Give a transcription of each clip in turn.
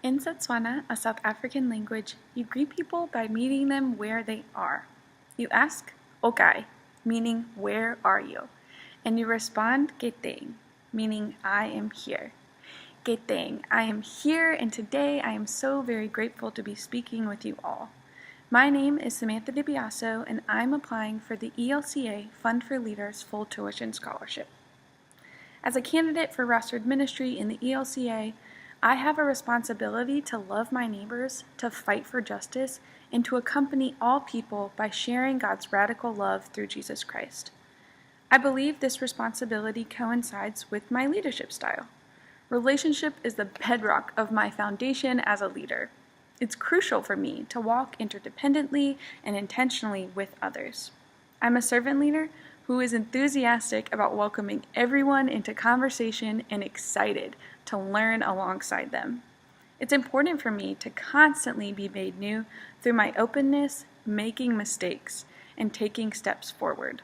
In Setswana, a South African language, you greet people by meeting them where they are. You ask, "Okay," meaning "where are you?" And you respond, "Keteng," meaning "I am here." Keteng, I am here, and today I am so very grateful to be speaking with you all. My name is Samantha DiBiaso, and I'm applying for the ELCA Fund for Leaders Full Tuition Scholarship. As a candidate for restored ministry in the ELCA, I have a responsibility to love my neighbors, to fight for justice, and to accompany all people by sharing God's radical love through Jesus Christ. I believe this responsibility coincides with my leadership style. Relationship is the bedrock of my foundation as a leader. It's crucial for me to walk interdependently and intentionally with others. I'm a servant leader who is enthusiastic about welcoming everyone into conversation and excited to learn alongside them. It's important for me to constantly be made new through my openness, making mistakes, and taking steps forward.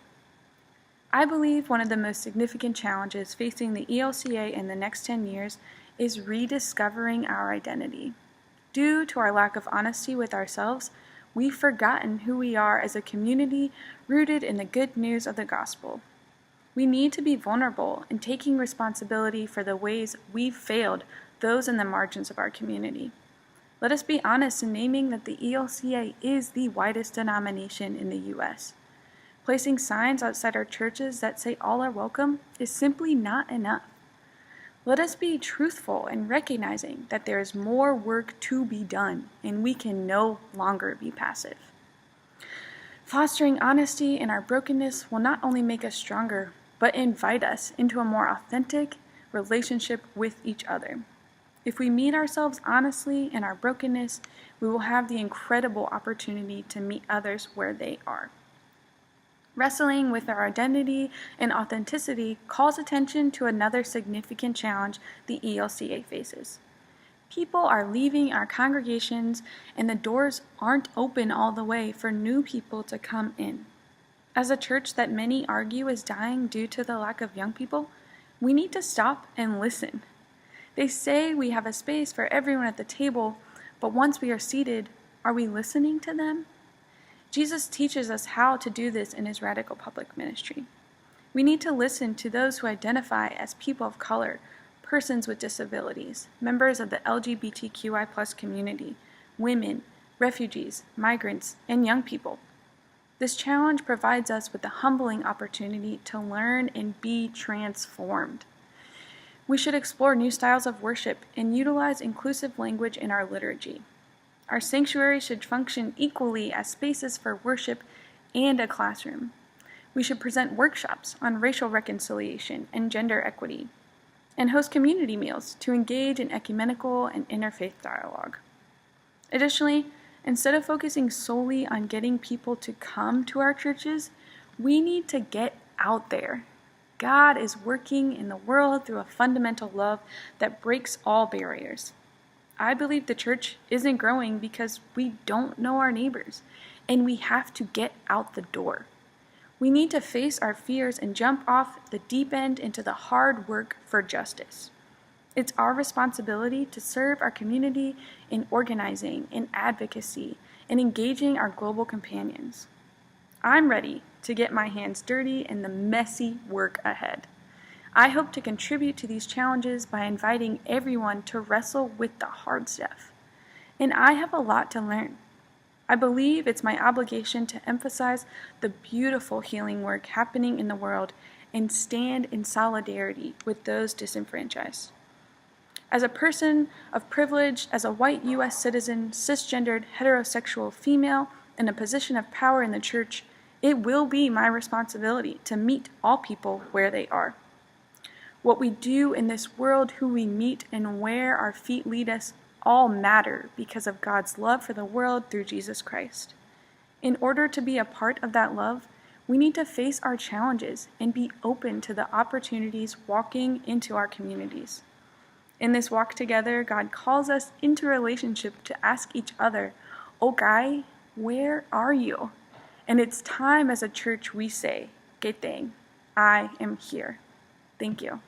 I believe one of the most significant challenges facing the ELCA in the next 10 years is rediscovering our identity. Due to our lack of honesty with ourselves, we've forgotten who we are as a community rooted in the good news of the gospel. We need to be vulnerable in taking responsibility for the ways we've failed those in the margins of our community. Let us be honest in naming that the ELCA is the widest denomination in the U.S. Placing signs outside our churches that say all are welcome is simply not enough. Let us be truthful in recognizing that there is more work to be done, and we can no longer be passive. Fostering honesty in our brokenness will not only make us stronger, but invite us into a more authentic relationship with each other. If we meet ourselves honestly in our brokenness, we will have the incredible opportunity to meet others where they are. Wrestling with our identity and authenticity calls attention to another significant challenge the ELCA faces. People are leaving our congregations, and the doors aren't open all the way for new people to come in. As a church that many argue is dying due to the lack of young people, we need to stop and listen. They say we have a space for everyone at the table, but once we are seated, are we listening to them? Jesus teaches us how to do this in his radical public ministry. We need to listen to those who identify as people of color, persons with disabilities, members of the LGBTQI+ community, women, refugees, migrants, and young people. This challenge provides us with the humbling opportunity to learn and be transformed. We should explore new styles of worship and utilize inclusive language in our liturgy. Our sanctuary should function equally as spaces for worship and a classroom. We should present workshops on racial reconciliation and gender equity, and host community meals to engage in ecumenical and interfaith dialogue. Additionally, instead of focusing solely on getting people to come to our churches, we need to get out there. God is working in the world through a fundamental love that breaks all barriers. I believe the church isn't growing because we don't know our neighbors, and we have to get out the door. We need to face our fears and jump off the deep end into the hard work for justice. It's our responsibility to serve our community in organizing, in advocacy, and engaging our global companions. I'm ready to get my hands dirty in the messy work ahead. I hope to contribute to these challenges by inviting everyone to wrestle with the hard stuff. And I have a lot to learn. I believe it's my obligation to emphasize the beautiful healing work happening in the world and stand in solidarity with those disenfranchised. As a person of privilege, as a white U.S. citizen, cisgendered, heterosexual female in a position of power in the church, it will be my responsibility to meet all people where they are. What we do in this world, who we meet, and where our feet lead us all matter because of God's love for the world through Jesus Christ. In order to be a part of that love, we need to face our challenges and be open to the opportunities walking into our communities. In this walk together, God calls us into relationship to ask each other, "Okay, where are you?" And it's time as a church we say, "Keteng, I am here." Thank you.